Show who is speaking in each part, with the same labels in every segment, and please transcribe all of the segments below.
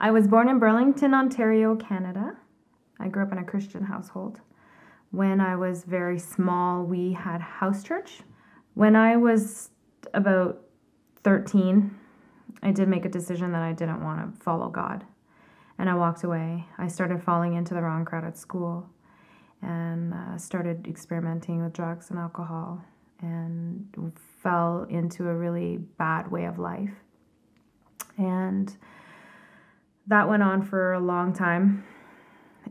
Speaker 1: I was born in Burlington, Ontario, Canada. I grew up in a Christian household. When I was very small, we had house church. When I was about 13, I did make a decision that I didn't want to follow God. And I walked away. I started falling into the wrong crowd at school and started experimenting with drugs and alcohol and fell into a really bad way of life. And that went on for a long time.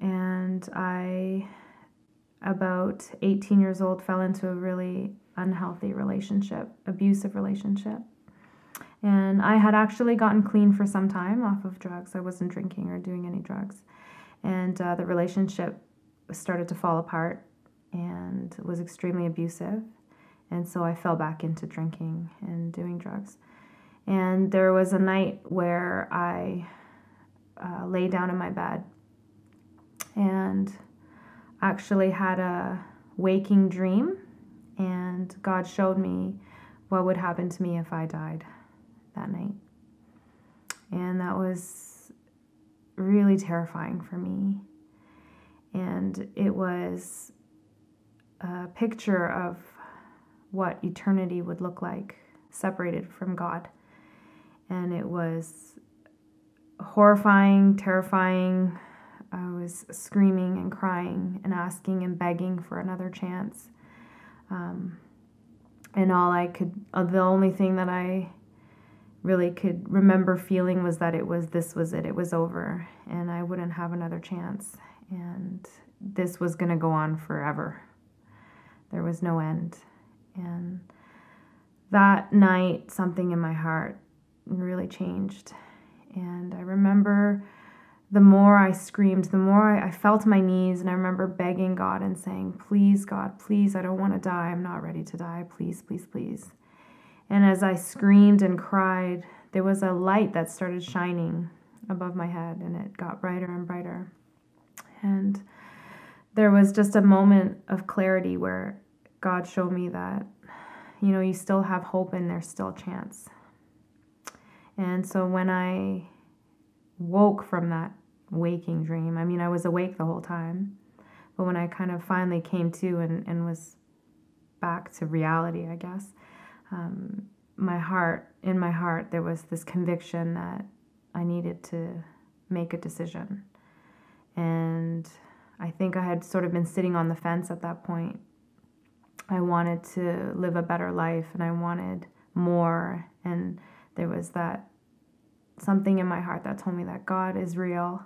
Speaker 1: And I, about 18 years old, fell into a really unhealthy relationship, abusive relationship. And I had actually gotten clean for some time off of drugs. I wasn't drinking or doing any drugs. And the relationship started to fall apart and was extremely abusive. And so I fell back into drinking and doing drugs. And there was a night where I lay down in my bed and actually had a waking dream. And God showed me what would happen to me if I died that night. And that was really terrifying for me. And it was a picture of what eternity would look like separated from God. And it was horrifying, terrifying. I was screaming and crying and asking and begging for another chance. And the only thing that I really could remember feeling was that this was it. It was over, and I wouldn't have another chance. And this was going to go on forever. There was no end. And that night, something in my heart really changed. And I remember the more I screamed, the more I fell to my knees, and I remember begging God and saying, please, God, please, I don't want to die. I'm not ready to die. Please, please, please. And as I screamed and cried, there was a light that started shining above my head, and it got brighter and brighter. And there was just a moment of clarity where God showed me that, you still have hope and there's still a chance. And so when I woke from that waking dream, I was awake the whole time, but when I kind of finally came to and was back to reality, I guess, in my heart, there was this conviction that I needed to make a decision. And I think I had sort of been sitting on the fence at that point. I wanted to live a better life, and I wanted more, and there was that something in my heart that told me that God is real.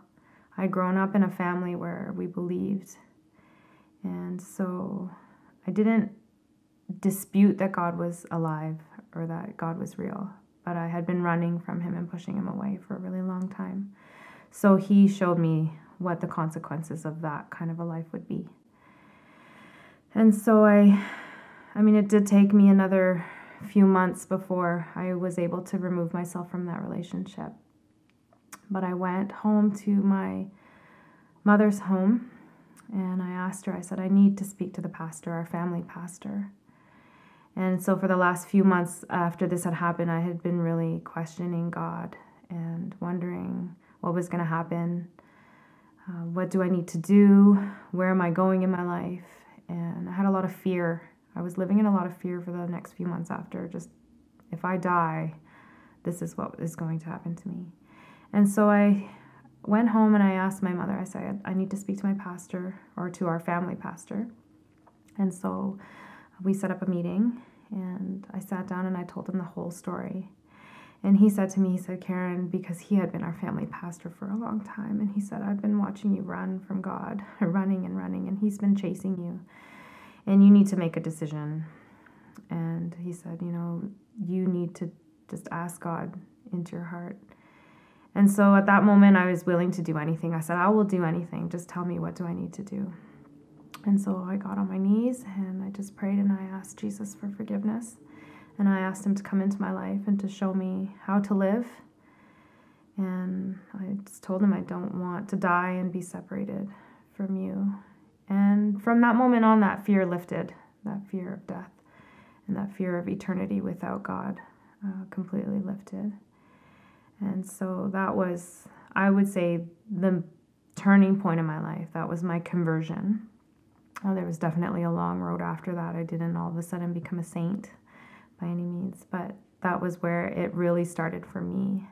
Speaker 1: I'd grown up in a family where we believed, and so I didn't dispute that God was alive or that God was real, but I had been running from him and pushing him away for a really long time. So he showed me what the consequences of that kind of a life would be. And so it did take me another few months before I was able to remove myself from that relationship. But I went home to my mother's home, and I asked her, I said, I need to speak to the pastor, our family pastor. And so for the last few months after this had happened, I had been really questioning God and wondering what was going to happen. What do I need to do? Where am I going in my life? And I had a lot of fear. I was living in a lot of fear for the next few months after. Just, if I die, this is what is going to happen to me. And so I went home and I asked my mother, I said, I need to speak to my pastor, or to our family pastor. And so we set up a meeting, and I sat down and I told him the whole story. And he said to me, Karen, because he had been our family pastor for a long time, and he said, I've been watching you run from God, running and running, and he's been chasing you, and you need to make a decision. And he said, you need to just ask God into your heart. And so at that moment, I was willing to do anything. I said, I will do anything. Just tell me, what do I need to do? And so I got on my knees and I just prayed, and I asked Jesus for forgiveness. And I asked him to come into my life and to show me how to live. And I just told him I don't want to die and be separated from you. And from that moment on, that fear lifted, that fear of death and that fear of eternity without God completely lifted. And so that was I would say the turning point in my life. That was my conversion. There was definitely a long road after that. I didn't all of a sudden become a saint by any means, but that was where it really started for me.